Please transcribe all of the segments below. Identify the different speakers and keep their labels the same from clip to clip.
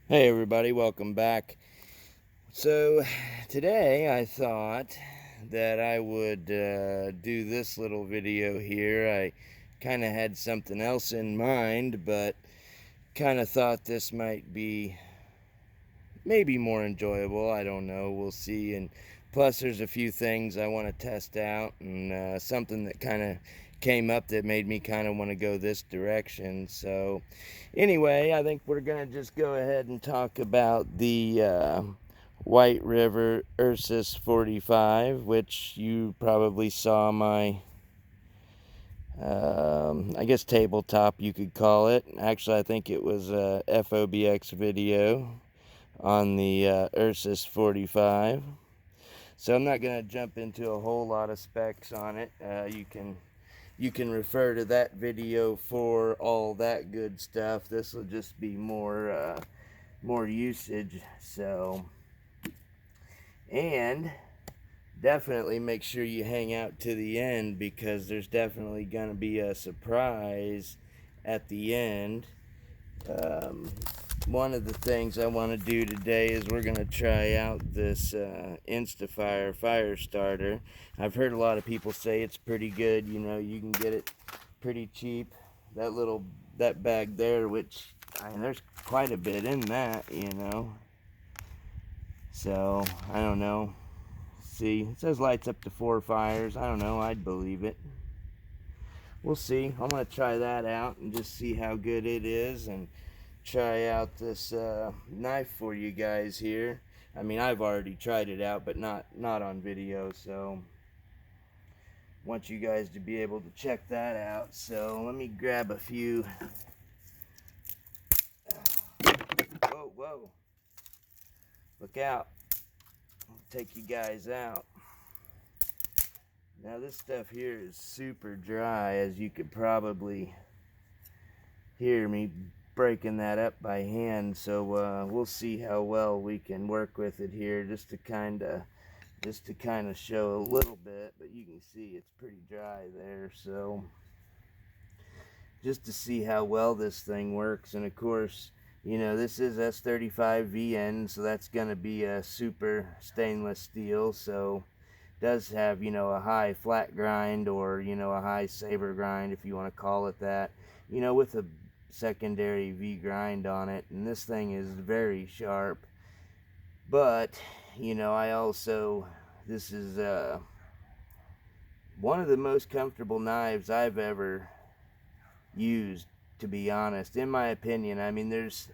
Speaker 1: Hey everybody, welcome back. So today I thought that I would do this little video here. I kind of had something else in mind, but kind of thought this might be maybe more enjoyable. I don't know, we'll see. And plus there's a few things I want to test out, and something that kind of came up that made me kind of want to go this direction. So anyway, I think we're gonna just go ahead and talk about the White River Ursus 45, which you probably saw my I guess tabletop you could call it. Actually, I think it was a FOBX video on the Ursus 45. So I'm not going to jump into a whole lot of specs on it. You can refer to that video for all that good stuff. This will just be more usage. So, and definitely make sure you hang out to the end, because there's definitely going to be a surprise at the end. One of the things I want to do today is we're going to try out this Instafire fire starter. I've heard a lot of people say it's pretty good. You know, you can get it pretty cheap. That bag there, which I mean, there's quite a bit in that, you know. So I don't know. See, it says lights up to 4 fires. I don't know. I'd believe it. We'll see. I'm going to try that out and just see how good it is, and try out this knife for you guys here. I mean, I've already tried it out, but not on video, so want you guys to be able to check that out. So let me grab a few. Whoa, look out. I'll take you guys out. Now this stuff here is super dry, as you could probably hear me breaking that up by hand. So we'll see how well we can work with it here, just to kind of show a little bit. But you can see it's pretty dry there, so just to see how well this thing works. And of course, you know, this is S35VN, so that's going to be a super stainless steel, so does have, you know, a high flat grind, or, you know, a high saber grind, if you want to call it that, you know, with a secondary V grind on it. And this thing is very sharp. But, you know, this is one of the most comfortable knives I've ever used, to be honest, in my opinion. I mean, there's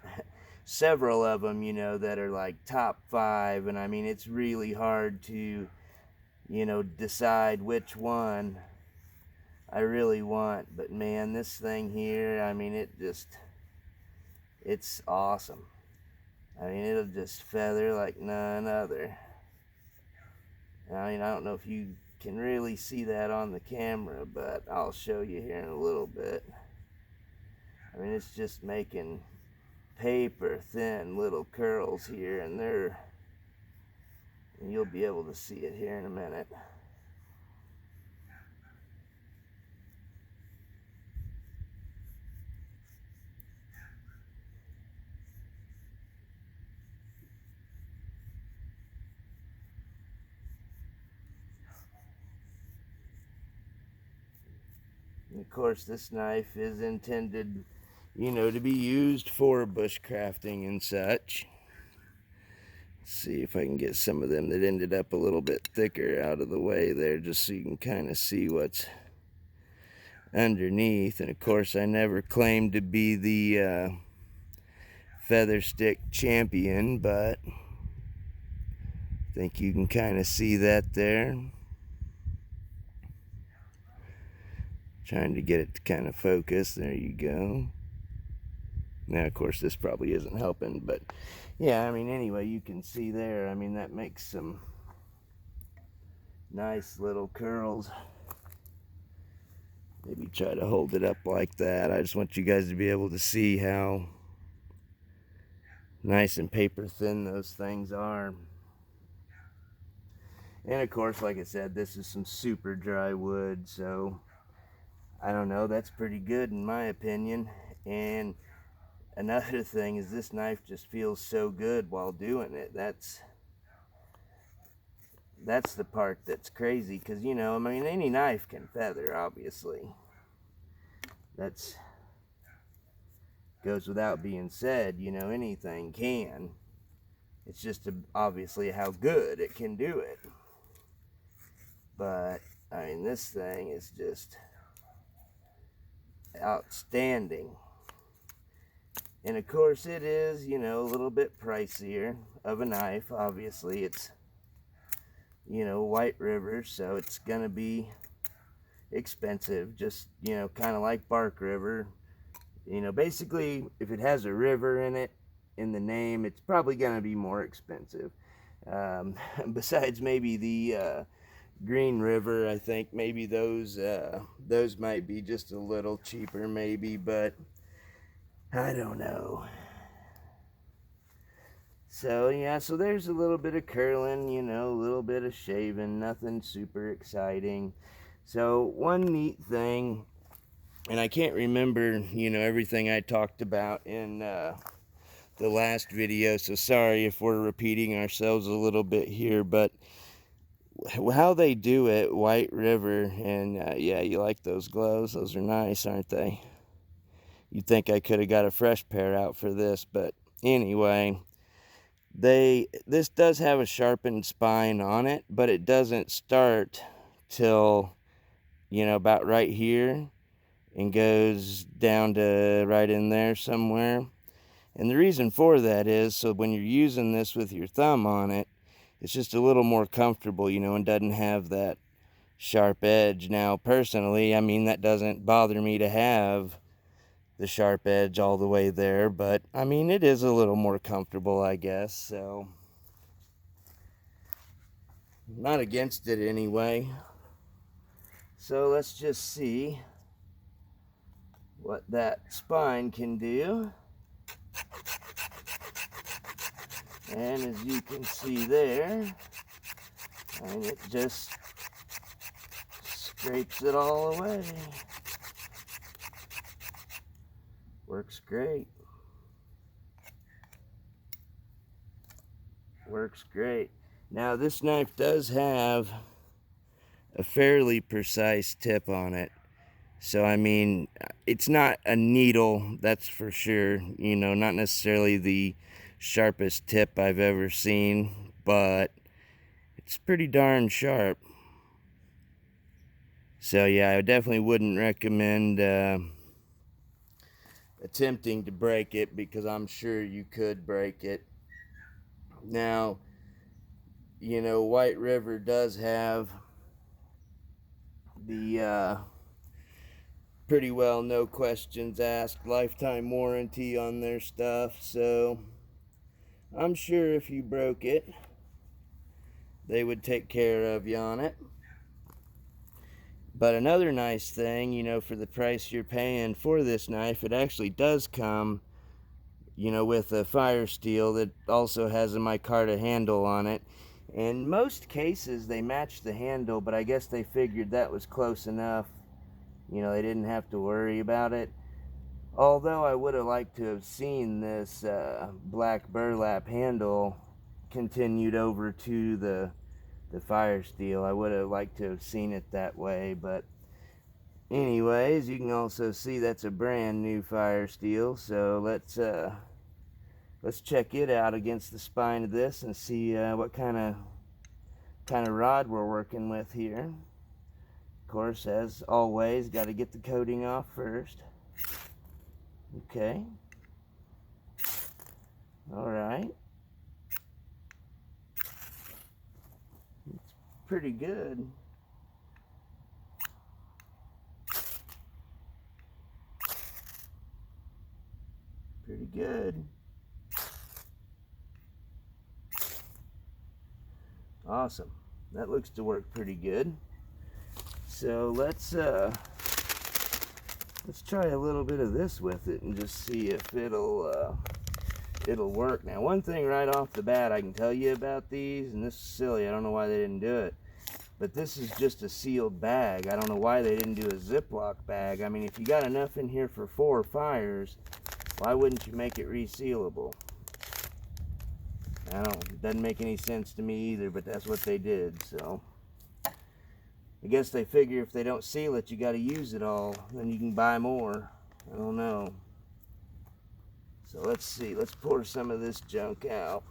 Speaker 1: several of them, you know, that are like top 5, and I mean, it's really hard to, you know, decide which one I really want. But man, this thing here, I mean, it's awesome. I mean, it'll just feather like none other. I mean, I don't know if you can really see that on the camera, but I'll show you here in a little bit. I mean, it's just making paper thin little curls here, and you'll be able to see it here in a minute. And of course, this knife is intended, you know, to be used for bushcrafting and such. Let's see if I can get some of them that ended up a little bit thicker out of the way there, just so you can kind of see what's underneath. And of course, I never claimed to be the feather stick champion, but I think you can kind of see that there. Trying to get it to kind of focus. There you go. Now, of course, this probably isn't helping, but yeah, I mean, anyway, you can see there. I mean, that makes some nice little curls. Maybe try to hold it up like that. I just want you guys to be able to see how nice and paper thin those things are. And of course, like I said, this is some super dry wood, so I don't know, that's pretty good in my opinion. And another thing is this knife just feels so good while doing it. That's the part that's crazy, because, you know, I mean, any knife can feather, obviously. That's goes without being said, you know, anything can. It's just obviously how good it can do it. But, I mean, this thing is just outstanding. And of course it is, you know, a little bit pricier of a knife. Obviously it's, you know, White River, so it's gonna be expensive, just, you know, kind of like Bark River. You know, basically, if it has a river in it, in the name, it's probably gonna be more expensive. Besides maybe the Green River, I think maybe those might be just a little cheaper, maybe, but I don't know. So yeah, so there's a little bit of curling, you know, a little bit of shaving, nothing super exciting. So one neat thing, and I can't remember, you know, everything I talked about in the last video, so sorry if we're repeating ourselves a little bit here, but how they do it, White River, and yeah, you like those gloves? Those are nice, aren't they? You'd think I could have got a fresh pair out for this, but anyway, this does have a sharpened spine on it, but it doesn't start till, you know, about right here and goes down to right in there somewhere. And the reason for that is so when you're using this with your thumb on it, it's just a little more comfortable, you know, and doesn't have that sharp edge. Now, personally, I mean, that doesn't bother me to have the sharp edge all the way there, but I mean, it is a little more comfortable, I guess, so not against it anyway. So let's just see what that spine can do. And as you can see there, and it just scrapes it all away. Works great. Works great. Now this knife does have a fairly precise tip on it. So I mean, it's not a needle, that's for sure. You know, not necessarily the sharpest tip I've ever seen, but it's pretty darn sharp. So yeah, I definitely wouldn't recommend attempting to break it, because I'm sure you could break it. Now, you know, White River does have the pretty well no questions asked lifetime warranty on their stuff, so I'm sure if you broke it, they would take care of you on it. But another nice thing, you know, for the price you're paying for this knife, it actually does come, you know, with a fire steel that also has a micarta handle on it. In most cases they match the handle, but I guess they figured that was close enough, you know, they didn't have to worry about it. Although I would have liked to have seen this black burlap handle continued over to the fire steel. I would have liked to have seen it that way, but anyways, you can also see that's a brand new fire steel. So let's check it out against the spine of this and see what kind of rod we're working with here. Of course, as always, got to get the coating off first. Okay. All right. It's pretty good. Pretty good. Awesome. That looks to work pretty good. So let's try a little bit of this with it and just see if it'll work. Now, one thing right off the bat I can tell you about these, and this is silly, I don't know why they didn't do it, but this is just a sealed bag. I don't know why they didn't do a Ziploc bag. I mean, if you got enough in here for 4 fires, Why wouldn't you make it resealable? I don't, it doesn't make any sense to me either, but that's what they did, so. I guess they figure if they don't seal it, you got to use it all, then you can buy more. I don't know. So let's see, let's pour some of this junk out.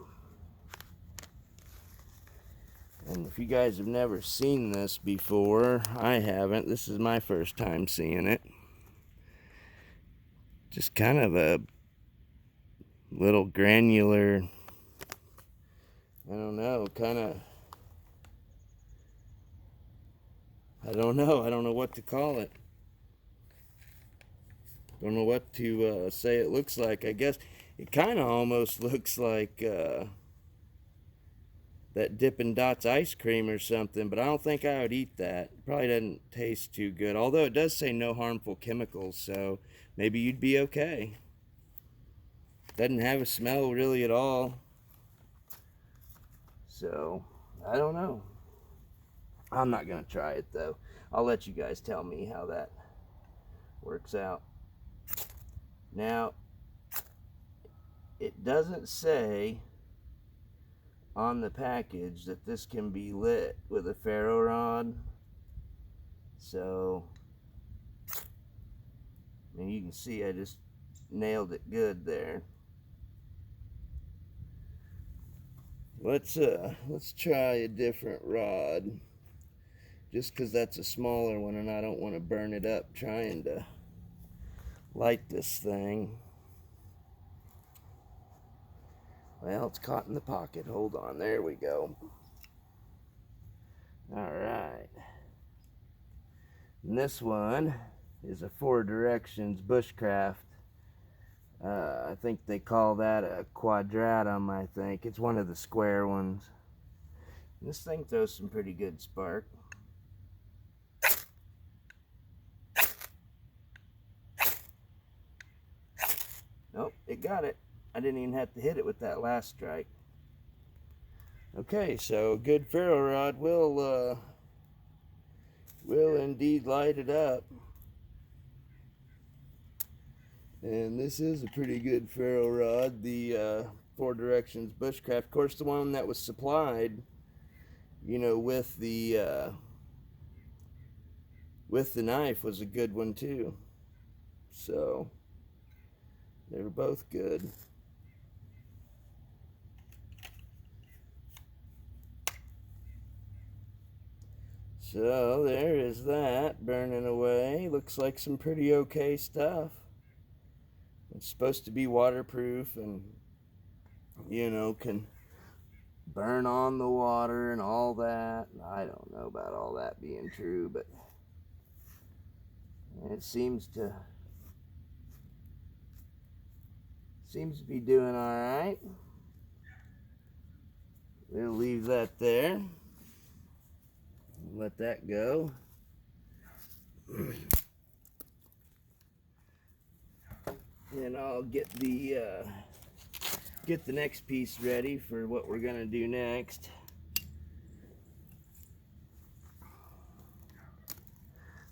Speaker 1: And if you guys have never seen this before, I haven't. This is my first time seeing it. Just kind of a little granular, I don't know, kind of, I don't know what to call it. Don't know what to say it looks like. I guess it kind of almost looks like that Dippin' Dots ice cream or something, but I don't think I would eat that. It probably doesn't taste too good, although it does say no harmful chemicals, so maybe you'd be okay. Doesn't have a smell really at all, so I don't know. I'm not gonna try it though. I'll let you guys tell me how that works out. Now, it doesn't say on the package that this can be lit with a ferro rod, so I mean, you can see I just nailed it good there. Let's try a different rod, just because that's a smaller one and I don't want to burn it up trying to light this thing. Well, it's caught in the pocket. Hold on, there we go. Alright. And this one is a 4 Directions Bushcraft. I think they call that a quadratum, I think. It's one of the square ones. This thing throws some pretty good spark. Nope, it got it. I didn't even have to hit it with that last strike. Okay, so a good ferro rod will indeed light it up. And this is a pretty good ferro rod, the 4 Directions Bushcraft. Of course, the one that was supplied, you know, with the knife was a good one too. So they were both good. So there is that burning away. Looks like some pretty okay stuff. It's supposed to be waterproof and, you know, can burn on the water and all that. I don't know about all that being true, but it seems to be doing all right. We'll leave that there. Let that go. And I'll get the next piece ready for what we're gonna do next.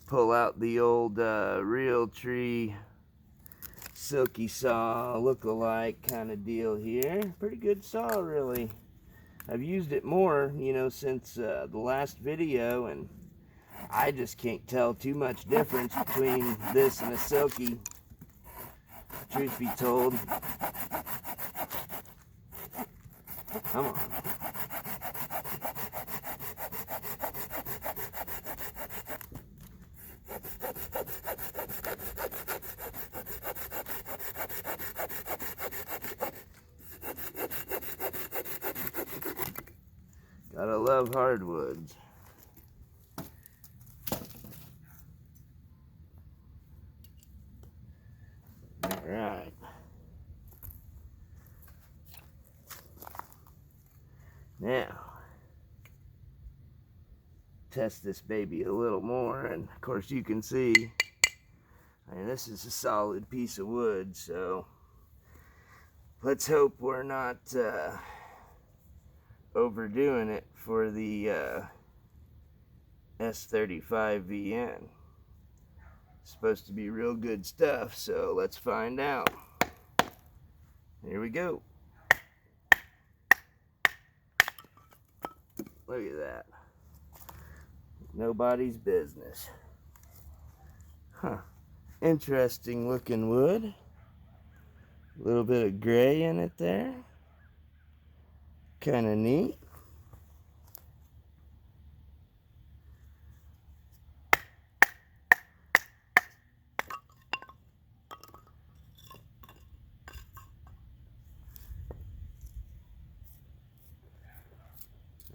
Speaker 1: Pull out the old Realtree silky saw look-alike kind of deal here. Pretty good saw, really. I've used it more, you know, since the last video, and I just can't tell too much difference between this and a silky, truth be told. Come on. Gotta love hardwoods. Alright. Now, test this baby a little more, and of course you can see, I mean, this is a solid piece of wood, so let's hope we're not overdoing it for the S35VN. It's supposed to be real good stuff, so let's find out. Here we go. Look at that. Nobody's business. Huh. Interesting looking wood. A little bit of gray in it there. Kind of neat.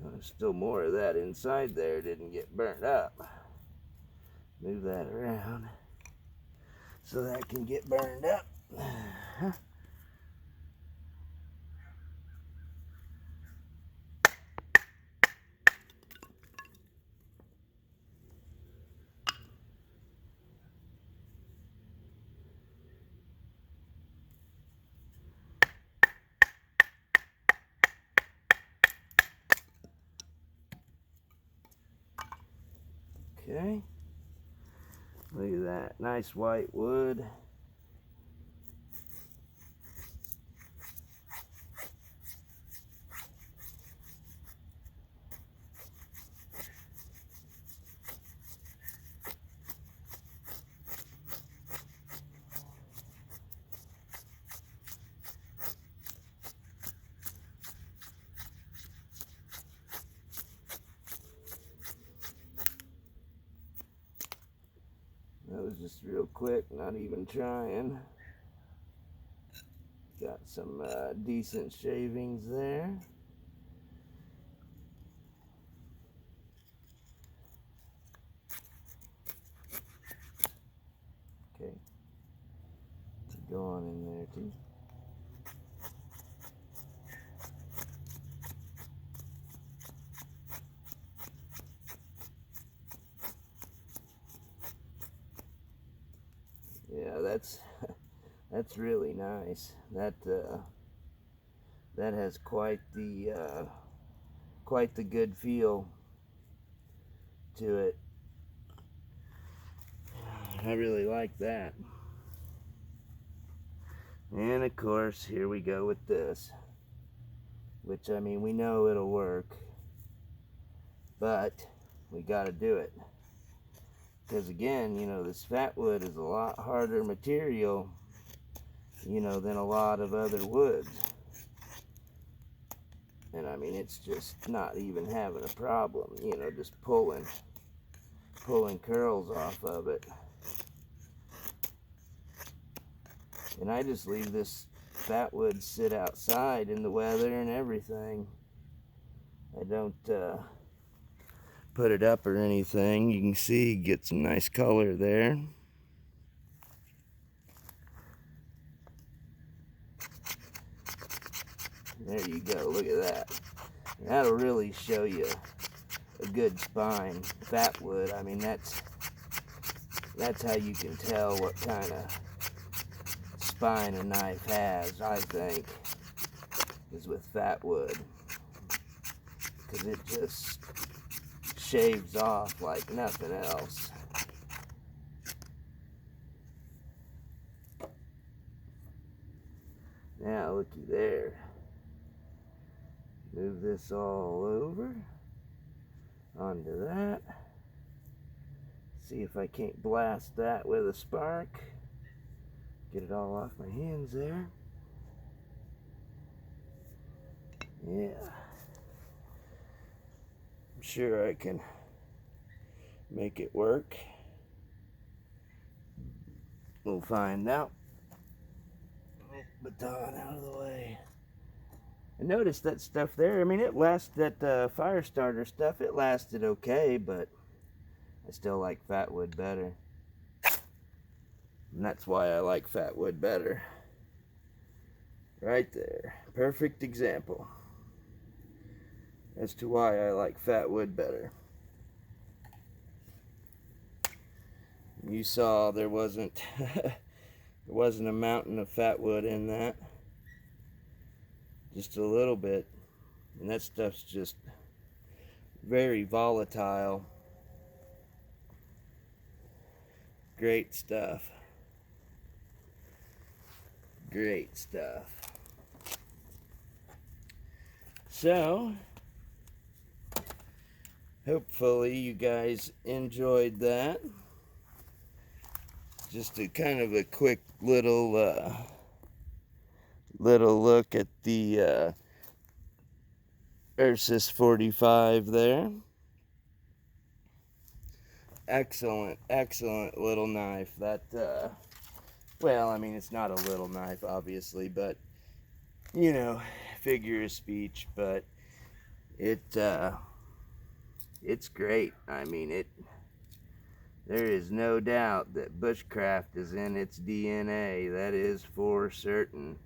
Speaker 1: There's still more of that inside there. Didn't get burnt up. Move that around so that can get burned up. Okay. Look at that. Nice white wood. That was just real quick, not even trying. Got some decent shavings there. Okay. Go on in there too. Yeah, that's really nice. That has quite the good feel to it. I really like that. And of course, here we go with this, which, I mean, we know it'll work, but we got to do it. Because again, you know, this fat wood is a lot harder material, you know, than a lot of other woods. And I mean, it's just not even having a problem, you know, just pulling curls off of it. And I just leave this fat wood sit outside in the weather and everything. I don't put it up or anything. You can see, get some nice color there. There you go, look at that. That'll really show you a good spine. Fat wood, I mean, that's how you can tell what kind of spine a knife has, I think, is with fat wood. Because it just shaves off like nothing else. Now looky there. Move this all over onto that. See if I can't blast that with a spark. Get it all off my hands there. Yeah. I'm sure I can make it work. We'll find out. Baton out of the way. I noticed that stuff there. I mean, it lasted, that fire starter stuff, it lasted okay, but I still like fat wood better. And that's why I like fat wood better. Right there. Perfect example as to why I like fat wood better. You saw there wasn't there wasn't a mountain of fat wood in that. Just a little bit. And that stuff's just very volatile. Great stuff. Great stuff. So, hopefully you guys enjoyed that. Just a kind of a quick little look at the Ursus 45 there. Excellent, excellent little knife. That, well, I mean, it's not a little knife, obviously, but, you know, figure of speech, but it's great. I mean, there is no doubt that bushcraft is in its DNA. That is for certain.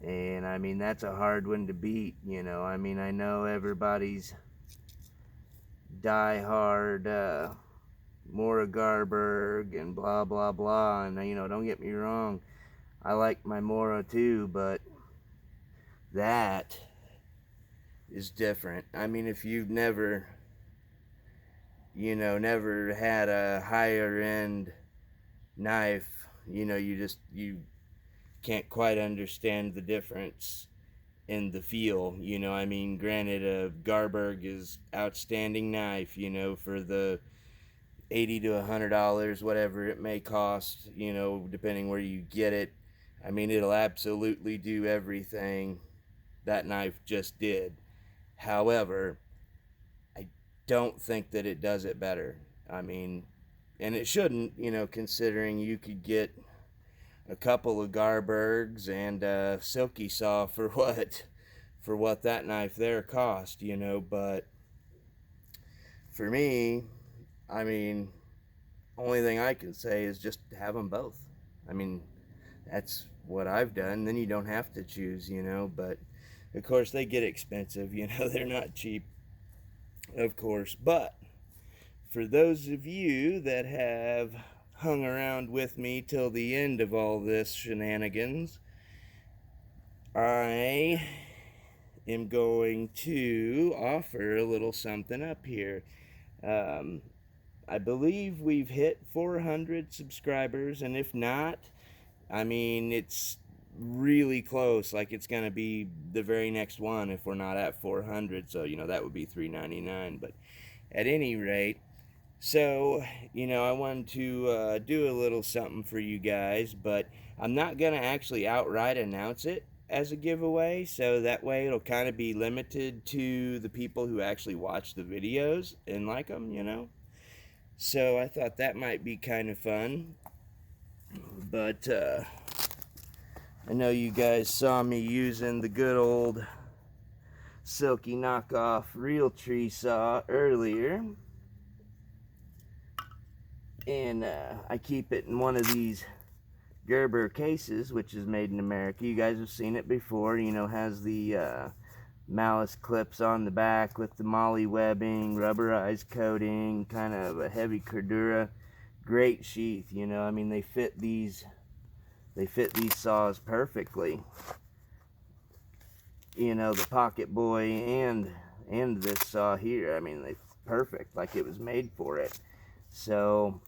Speaker 1: And I mean, that's a hard one to beat, you know. I mean, I know everybody's die-hard Mora Garberg and blah blah blah, and you know, don't get me wrong, I like my Mora too, but that is different. I mean, if you've never, you know, never had a higher end knife, you know, you can't quite understand the difference in the feel, you know. I mean, granted, a Garberg is outstanding knife, you know, for the $80 to $100, whatever it may cost, you know, depending where you get it. I mean, it'll absolutely do everything that knife just did. However, I don't think that it does it better. I mean, and it shouldn't, you know, considering you could get a couple of Garbergs and a silky saw for what that knife there cost, you know. But for me, I mean, only thing I can say is just have them both. I mean, that's what I've done. Then you don't have to choose, you know. But of course they get expensive, you know. They're not cheap, of course. But for those of you that have hung around with me till the end of all this shenanigans, I am going to offer a little something up here. I believe we've hit 400 subscribers, and if not, I mean, it's really close. Like, it's going to be the very next one if we're not at 400, so, you know, that would be $3.99. But at any rate, so, you know, I wanted to do a little something for you guys, but I'm not going to actually outright announce it as a giveaway, so that way it'll kind of be limited to the people who actually watch the videos and like them, you know. So I thought that might be kind of fun. But I know you guys saw me using the good old silky knockoff real tree saw earlier. And I keep it in one of these Gerber cases, which is made in America. You guys have seen it before. You know, has the malice clips on the back with the molly webbing, rubberized coating, kind of a heavy cordura. Great sheath, you know. I mean, they fit these saws perfectly. You know, the Pocket Boy and this saw here. I mean, they're perfect, like it was made for it. So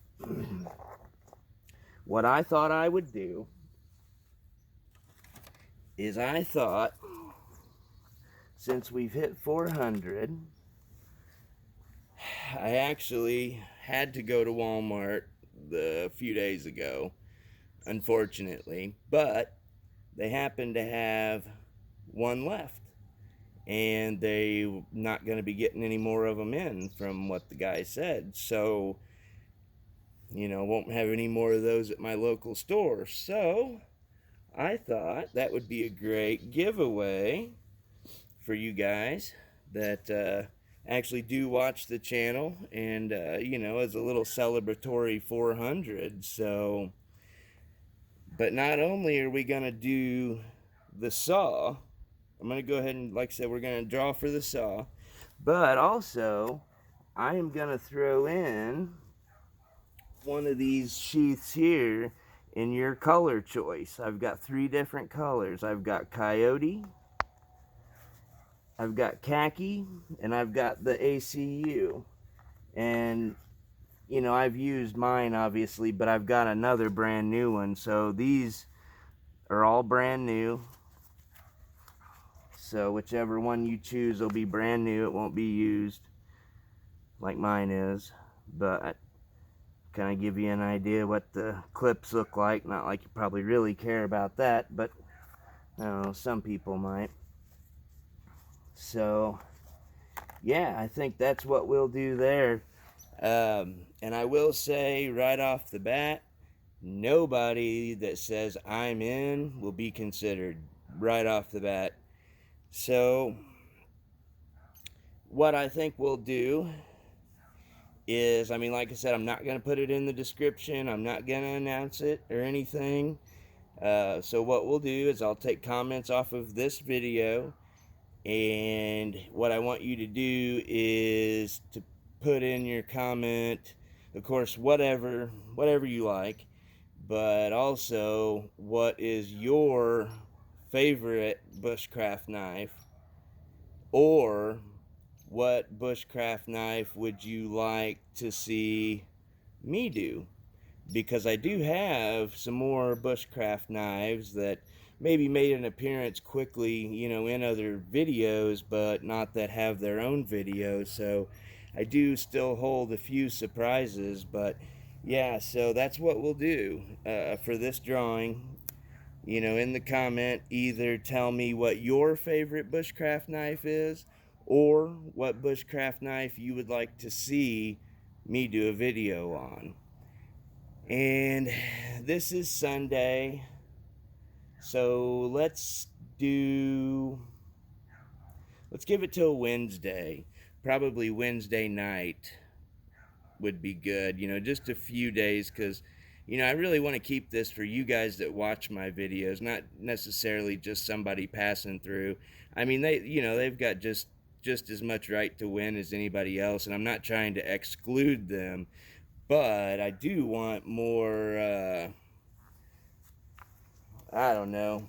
Speaker 1: what I thought I would do is, I thought, since we've hit 400, I actually had to go to Walmart a few days ago, unfortunately, but they happened to have one left, and they're not going to be getting any more of them in, from what the guy said. So, you know, won't have any more of those at my local store. So I thought that would be a great giveaway for you guys that actually do watch the channel, and you know, as a little celebratory 400. So, but not only are we gonna do the saw, I'm gonna go ahead and, like I said, we're gonna draw for the saw, but also I am gonna throw in one of these sheaths here in your color choice. I've got 3 different colors. I've got coyote, I've got khaki, and I've got the ACU. And, you know, I've used mine, obviously, but I've got another brand new one. So these are all brand new. So whichever one you choose will be brand new. It won't be used like mine is, but kind of give you an idea what the clips look like. Not like you probably really care about that, but I don't know, some people might. So yeah, I think that's what we'll do there. And I will say right off the bat, nobody that says I'm in will be considered right off the bat. So what I think we'll do is, I mean, like I said, I'm not going to put it in the description. I'm not going to announce it or anything. So what we'll do is I'll take comments off of this video, and what I want you to do is to put in your comment, of course, whatever you like, but also what is your favorite bushcraft knife, or what bushcraft knife would you like to see me do? Because I do have some more bushcraft knives that maybe made an appearance quickly, you know, in other videos, but not that have their own videos. So I do still hold a few surprises, but yeah, so that's what we'll do for this drawing. You know, in the comment, either tell me what your favorite bushcraft knife is, or what bushcraft knife you would like to see me do a video on. And this is Sunday, so let's give it till Wednesday. Probably Wednesday night would be good, you know, just a few days, because, you know, I really want to keep this for you guys that watch my videos, not necessarily just somebody passing through. I mean, they've got just as much right to win as anybody else, and I'm not trying to exclude them. But I do want more, I don't know,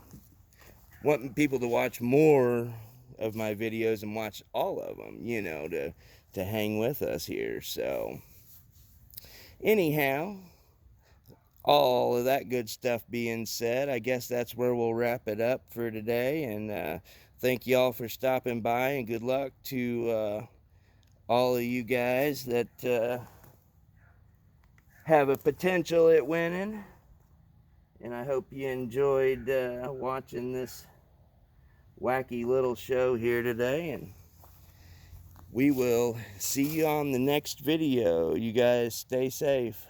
Speaker 1: want people to watch more of my videos and watch all of them, you know, to hang with us here. So, anyhow, all of that good stuff being said, I guess that's where we'll wrap it up for today. And thank y'all for stopping by, and good luck to all of you guys that have a potential at winning. And I hope you enjoyed watching this wacky little show here today. And we will see you on the next video. You guys stay safe.